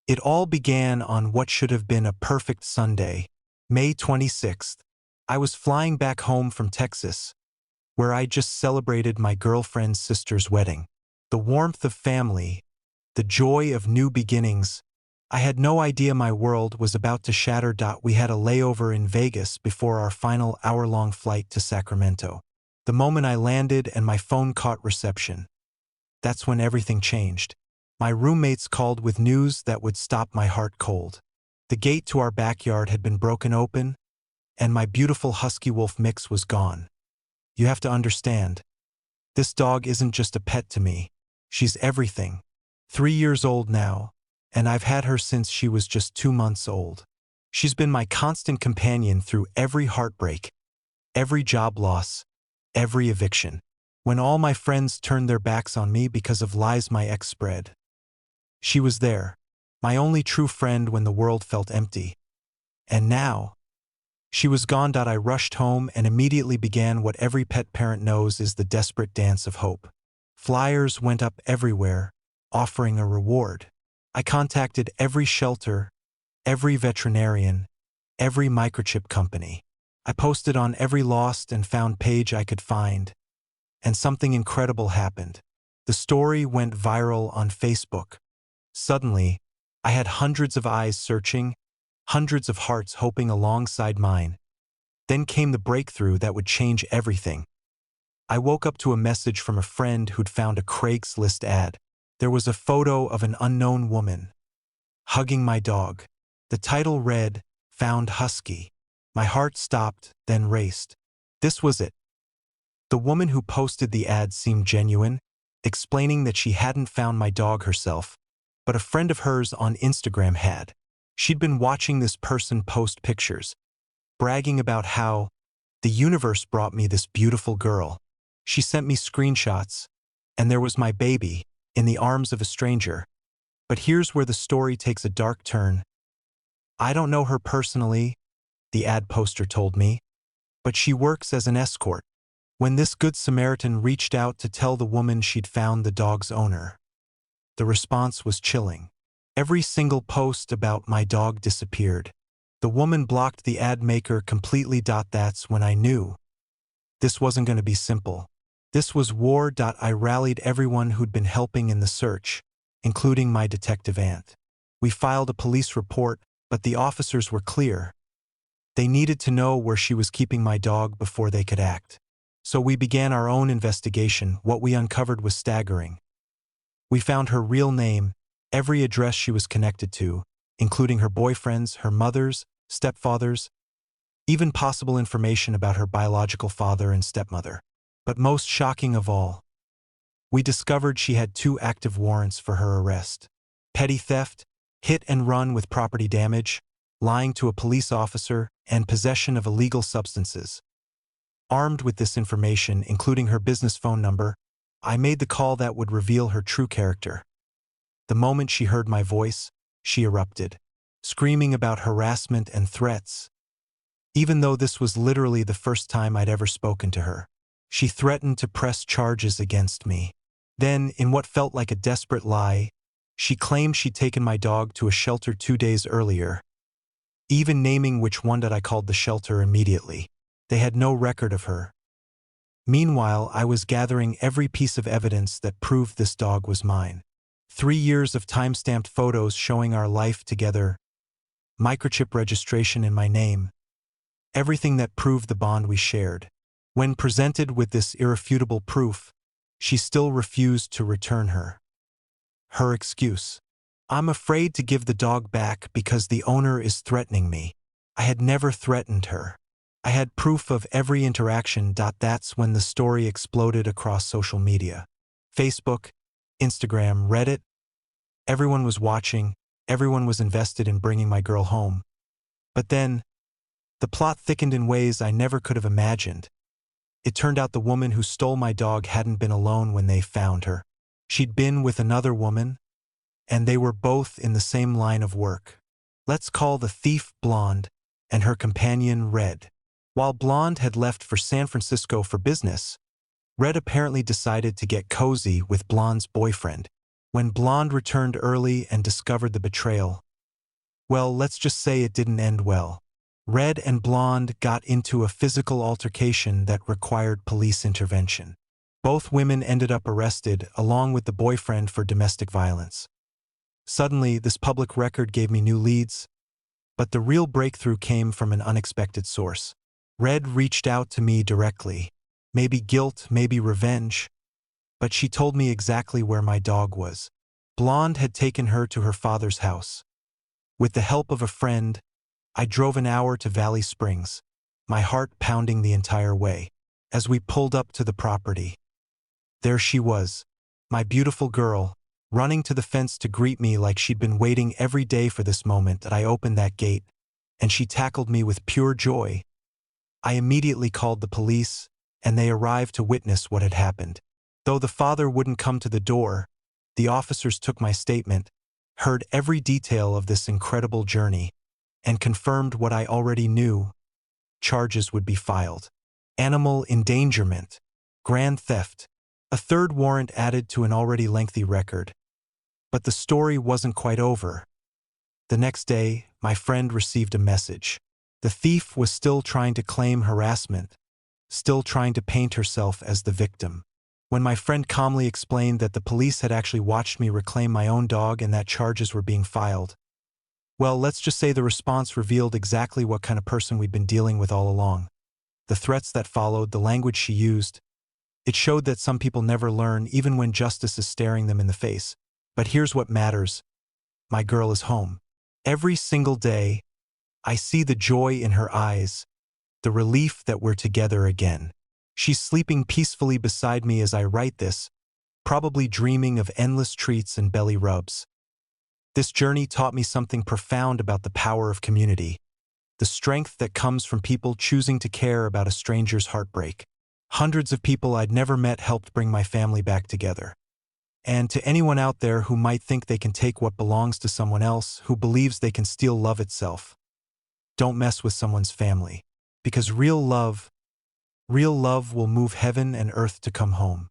It all began on what should have been a perfect Sunday, May 26th. I was flying back home from Texas, where I just celebrated my girlfriend's sister's wedding. The warmth of family, the joy of new beginnings. I had no idea my world was about to shatter. We had a layover in Vegas before our final hour-long flight to Sacramento. The moment I landed and my phone caught reception, that's when everything changed. My roommates called with news that would stop my heart cold. The gate to our backyard had been broken open, and my beautiful husky wolf mix was gone. You have to understand, this dog isn't just a pet to me. She's everything. 3 years old now, and I've had her since she was just 2 months old. She's been my constant companion through every heartbreak, every job loss, every eviction. When all my friends turned their backs on me because of lies my ex spread, she was there, my only true friend when the world felt empty. And now, she was gone. I rushed home and immediately began what every pet parent knows is the desperate dance of hope. Flyers went up everywhere, offering a reward. I contacted every shelter, every veterinarian, every microchip company. I posted on every lost and found page I could find, and something incredible happened. The story went viral on Facebook. Suddenly, I had hundreds of eyes searching, hundreds of hearts hoping alongside mine. Then came the breakthrough that would change everything. I woke up to a message from a friend who'd found a Craigslist ad. There was a photo of an unknown woman hugging my dog. The title read, "Found Husky." My heart stopped, then raced. This was it. The woman who posted the ad seemed genuine, explaining that she hadn't found my dog herself, but a friend of hers on Instagram had. She'd been watching this person post pictures, bragging about how the universe brought me this beautiful girl. She sent me screenshots, and there was my baby in the arms of a stranger. But here's where the story takes a dark turn. I don't know her personally, the ad poster told me, but she works as an escort. When this Good Samaritan reached out to tell the woman she'd found the dog's owner, the response was chilling. Every single post about my dog disappeared. The woman blocked the ad maker completely. That's when I knew this wasn't going to be simple. This was war. I rallied everyone who'd been helping in the search, including my detective aunt. We filed a police report, but the officers were clear. They needed to know where she was keeping my dog before they could act. So we began our own investigation. What we uncovered was staggering. We found her real name, every address she was connected to, including her boyfriend's, her mother's, stepfather's, even possible information about her biological father and stepmother. But most shocking of all, we discovered she had 2 active warrants for her arrest: petty theft, hit and run with property damage, lying to a police officer, and possession of illegal substances. Armed with this information, including her business phone number, I made the call that would reveal her true character. The moment she heard my voice, she erupted, screaming about harassment and threats. Even though this was literally the first time I'd ever spoken to her, she threatened to press charges against me. Then, in what felt like a desperate lie, she claimed she'd taken my dog to a shelter 2 days earlier, even naming which one. That I called the shelter immediately. They had no record of her. Meanwhile, I was gathering every piece of evidence that proved this dog was mine. 3 years of time-stamped photos showing our life together, microchip registration in my name, everything that proved the bond we shared. When presented with this irrefutable proof, she still refused to return her. Her excuse: "I'm afraid to give the dog back because the owner is threatening me." I had never threatened her. I had proof of every interaction. That's when the story exploded across social media. Facebook, Instagram, Reddit. Everyone was watching, everyone was invested in bringing my girl home. But then, the plot thickened in ways I never could have imagined. It turned out the woman who stole my dog hadn't been alone when they found her. She'd been with another woman, and they were both in the same line of work. Let's call the thief Blonde and her companion Red. While Blonde had left for San Francisco for business, Red apparently decided to get cozy with Blonde's boyfriend. When Blonde returned early and discovered the betrayal, well, let's just say it didn't end well. Red and Blonde got into a physical altercation that required police intervention. Both women ended up arrested, along with the boyfriend, for domestic violence. Suddenly, this public record gave me new leads, but the real breakthrough came from an unexpected source. Red reached out to me directly. Maybe guilt, maybe revenge, but she told me exactly where my dog was. Blonde had taken her to her father's house. With the help of a friend, I drove an hour to Valley Springs, my heart pounding the entire way. As we pulled up to the property, there she was, my beautiful girl, running to the fence to greet me like she'd been waiting every day for this moment that I opened that gate, and she tackled me with pure joy. I immediately called the police, and they arrived to witness what had happened. Though the father wouldn't come to the door, the officers took my statement, heard every detail of this incredible journey, and confirmed what I already knew. Charges would be filed. Animal endangerment, grand theft, a third warrant added to an already lengthy record. But the story wasn't quite over. The next day, my friend received a message. The thief was still trying to claim harassment, still trying to paint herself as the victim. When my friend calmly explained that the police had actually watched me reclaim my own dog and that charges were being filed, well, let's just say the response revealed exactly what kind of person we'd been dealing with all along. The threats that followed, the language she used, it showed that some people never learn even when justice is staring them in the face. But here's what matters. My girl is home. Every single day, I see the joy in her eyes, the relief that we're together again. She's sleeping peacefully beside me as I write this, probably dreaming of endless treats and belly rubs. This journey taught me something profound about the power of community, the strength that comes from people choosing to care about a stranger's heartbreak. Hundreds of people I'd never met helped bring my family back together. And to anyone out there who might think they can take what belongs to someone else, who believes they can steal love itself, don't mess with someone's family. Because real love will move heaven and earth to come home.